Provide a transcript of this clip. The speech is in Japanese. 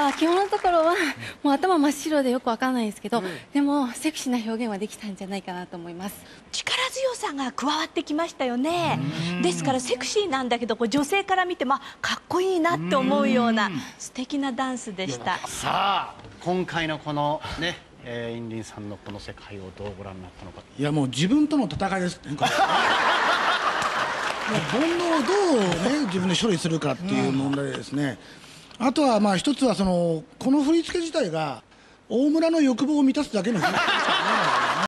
は基本のところはもう頭真っ白でよくわかんないんですけど、でもセクシーな表現はできたんじゃないかなと思います。力強さが加わってきましたよね。ですからセクシーなんだけど女性から見てかっこいいなって思うような素敵なダンスでした。さあ今回のこのねインリンさんのこの世界をどうご覧になったのか。いやもう自分との戦いですね。煩悩をどうね自分で処理するかっていう問題ですね。あとは一つはこの振り付け自体が大村の欲望を満たすだけの